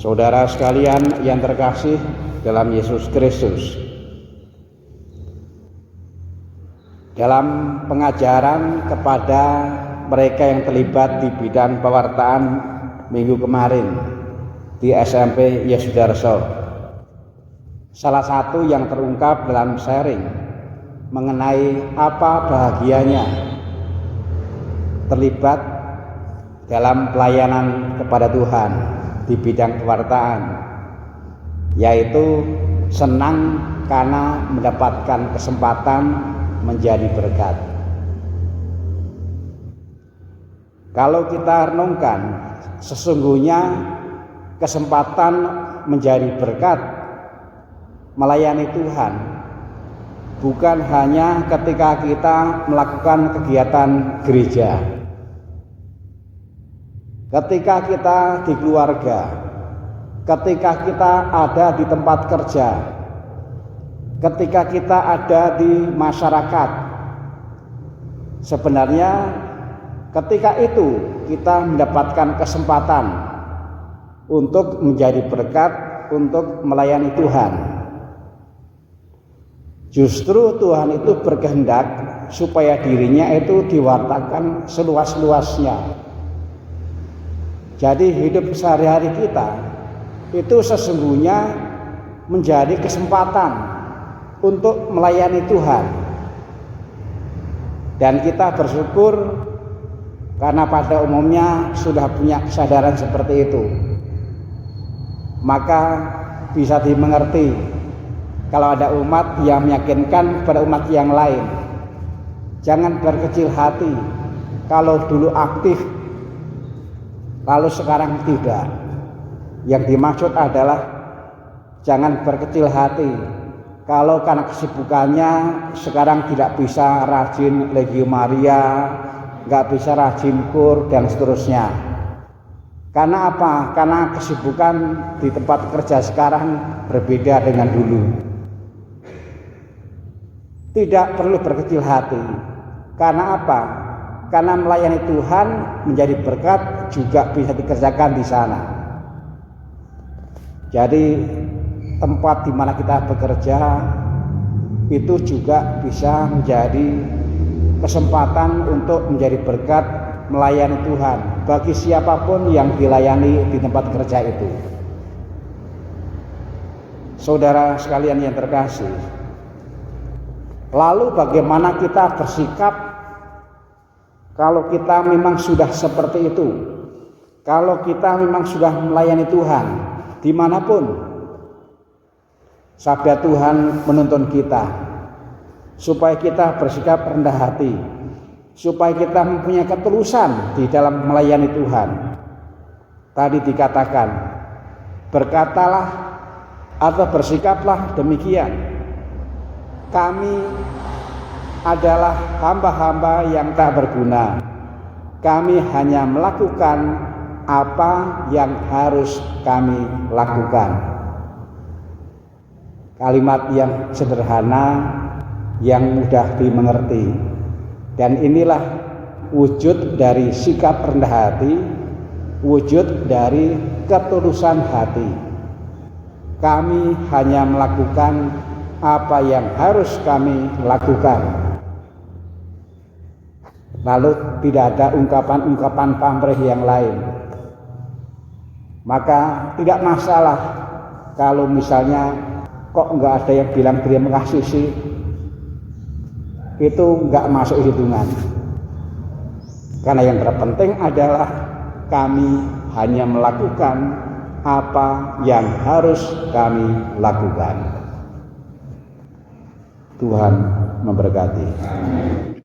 Saudara sekalian yang terkasih dalam Yesus Kristus, dalam pengajaran kepada mereka yang terlibat di bidang pewartaan minggu kemarin di SMP Yesudarso, salah satu yang terungkap dalam sharing mengenai apa bahagianya terlibat dalam pelayanan kepada Tuhan di bidang pewartaan, yaitu senang karena mendapatkan kesempatan menjadi berkat. Kalau kita renungkan, sesungguhnya kesempatan menjadi berkat melayani Tuhan bukan hanya ketika kita melakukan kegiatan gereja, ketika kita di keluarga, ketika kita ada di tempat kerja, ketika kita ada di masyarakat. Sebenarnya ketika itu kita mendapatkan kesempatan untuk menjadi berkat, untuk melayani Tuhan. Justru Tuhan itu berkehendak supaya dirinya itu diwartakan seluas-luasnya. Jadi hidup sehari-hari kita itu sesungguhnya menjadi kesempatan untuk melayani Tuhan. Dan kita bersyukur karena pada umumnya sudah punya kesadaran seperti itu. Maka bisa dimengerti kalau ada umat yang meyakinkan kepada umat yang lain. Jangan berkecil hati kalau dulu aktif lalu sekarang tidak. Yang dimaksud adalah jangan berkecil hati kalau karena kesibukannya sekarang tidak bisa rajin Legio Maria, nggak bisa rajin kur dan seterusnya. Karena apa? Karena kesibukan di tempat kerja sekarang berbeda dengan dulu. Tidak perlu berkecil hati. Karena apa? Karena melayani Tuhan menjadi berkat juga bisa dikerjakan di sana. Jadi tempat di mana kita bekerja itu juga bisa menjadi kesempatan untuk menjadi berkat melayani Tuhan bagi siapapun yang dilayani di tempat kerja itu. Saudara sekalian yang terkasih, lalu bagaimana kita bersikap kalau kita memang sudah seperti itu, kalau kita memang sudah melayani Tuhan dimanapun? Sabda Tuhan menuntun kita supaya kita bersikap rendah hati, supaya kita mempunyai ketulusan di dalam melayani Tuhan. Tadi dikatakan, berkatalah atau bersikaplah demikian, kami adalah hamba-hamba yang tak berguna. Kami hanya melakukan apa yang harus kami lakukan. Kalimat yang sederhana, yang mudah dimengerti. Dan inilah wujud dari sikap rendah hati, wujud dari ketulusan hati. Kami hanya melakukan apa yang harus kami lakukan. Lalu tidak ada ungkapan-ungkapan pamrih yang lain. Maka tidak masalah kalau misalnya kok nggak ada yang bilang terima kasih sih, itu nggak masuk hitungan. Karena yang terpenting adalah kami hanya melakukan apa yang harus kami lakukan. Tuhan memberkati. Amin.